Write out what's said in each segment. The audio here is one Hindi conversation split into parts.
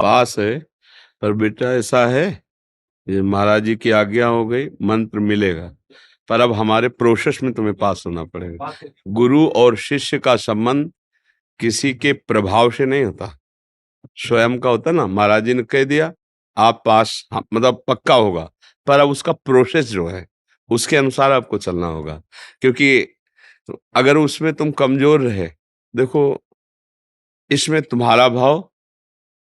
पास है, पर बेटा ऐसा है, ये महाराज जी की आज्ञा हो गई, मंत्र मिलेगा, पर अब हमारे प्रोसेस में तुम्हें पास होना पड़ेगा। गुरु और शिष्य का संबंध किसी के प्रभाव से नहीं होता, स्वयं का होता ना। महाराज जी ने कह दिया आप पास, हाँ, मतलब पक्का होगा, पर अब उसका प्रोसेस जो है उसके अनुसार आपको चलना होगा, क्योंकि अगर उसमें तुम कमजोर रहे, देखो इसमें तुम्हारा भाव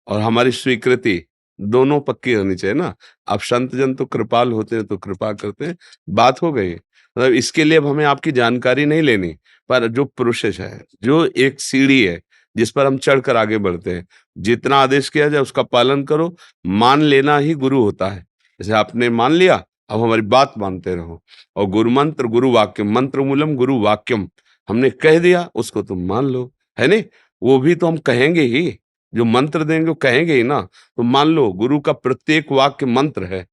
और हमारी स्वीकृति दोनों पक्की होनी चाहिए ना। अब संत जन तो कृपाल होते हैं, तो कृपा करते हैं, बात हो गई। मतलब इसके लिए अब हमें आपकी जानकारी नहीं लेनी, पर जो प्रोसेस है, जो एक सीढ़ी है जिस पर हम चढ़कर आगे बढ़ते हैं, जितना आदेश किया जाए उसका पालन करो। मान लेना ही गुरु होता है। जैसे आपने मान लिया, अब हमारी बात मानते रहो। और गुरु मंत्र गुरु वाक्यम, मंत्र मूलम गुरु वाक्यम, हमने कह दिया उसको तुम मान लो, है नहीं? वो भी तो हम कहेंगे ही, जो मंत्र देंगे वो कहेंगे ही ना। तो मान लो गुरु का प्रत्येक वाक्य मंत्र है,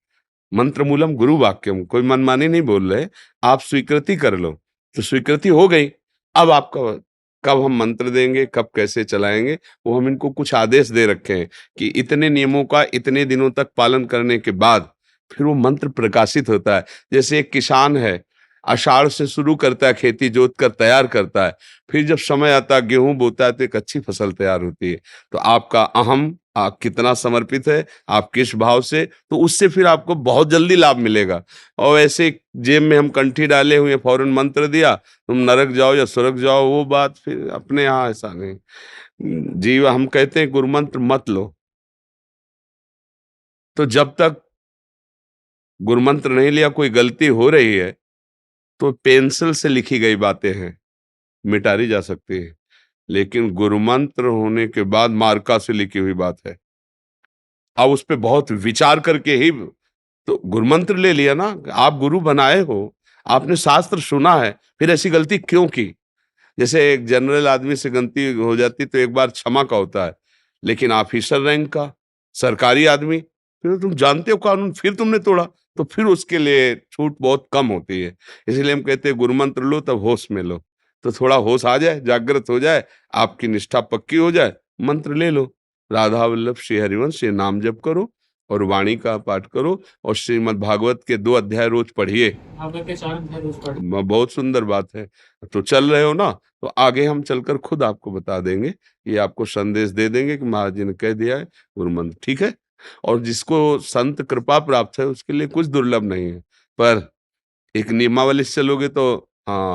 मंत्र मूलम गुरु वाक्यम, कोई मनमानी नहीं बोल रहे, आप स्वीकृति कर लो, तो स्वीकृति हो गई। अब आपका कब हम मंत्र देंगे, कब कैसे चलाएंगे, वो हम इनको कुछ आदेश दे रखे हैं कि इतने नियमों का इतने दिनों तक पालन करने के बाद फिर वो मंत्र प्रकाशित होता है। जैसे एक किसान है, आषाढ़ से शुरू करता है, खेती जोत कर तैयार करता है, फिर जब समय आता है गेहूं बोता है तो एक अच्छी फसल तैयार होती है। तो आपका अहम, आप कितना समर्पित है, आप किस भाव से, तो उससे फिर आपको बहुत जल्दी लाभ मिलेगा। और ऐसे जेब में हम कंठी डाले हुए फौरन मंत्र दिया, तुम नरक जाओ या स्वर्ग जाओ, वो बात फिर अपने यहाँ ऐसा नहीं। जीव हम कहते हैं गुरु मंत्र मत लो, तो जब तक गुरु मंत्र नहीं लिया, कोई गलती हो रही है तो पेंसिल से लिखी गई बातें हैं, मिटारी जा सकती है, लेकिन गुरु मंत्र होने के बाद मार्का से लिखी हुई बात है। अब उस पे बहुत विचार करके ही तो गुरु मंत्र ले लिया ना। आप गुरु बनाए हो, आपने शास्त्र सुना है, फिर ऐसी गलती क्यों की? जैसे एक जनरल आदमी से गलती हो जाती तो एक बार क्षमा का होता है, लेकिन ऑफिसर रैंक का सरकारी आदमी, फिर तुम जानते हो कानून, फिर तुमने तोड़ा, तो फिर उसके लिए छूट बहुत कम होती है। इसलिए हम कहते हैं गुरु मंत्र लो तब होश में लो, तो थोड़ा होश आ जाए, जागृत हो जाए, आपकी निष्ठा पक्की हो जाए, मंत्र ले लो। राधा वल्लभ श्री हरिवंश ये नाम जप करो और वाणी का पाठ करो, और श्रीमद् भागवत के 2 अध्याय रोज पढ़िए। भागवत के 4 अध्याय रोज पढ़िए, बहुत सुंदर बात है। तो चल रहे हो ना, तो आगे हम चलकर खुद आपको बता देंगे, ये आपको संदेश दे देंगे कि महाराज जी ने कह दिया है गुरु मंत्र, ठीक है? और जिसको संत कृपा प्राप्त है उसके लिए कुछ दुर्लभ नहीं है, पर एक नियमावली से चलोगे तो हाँ।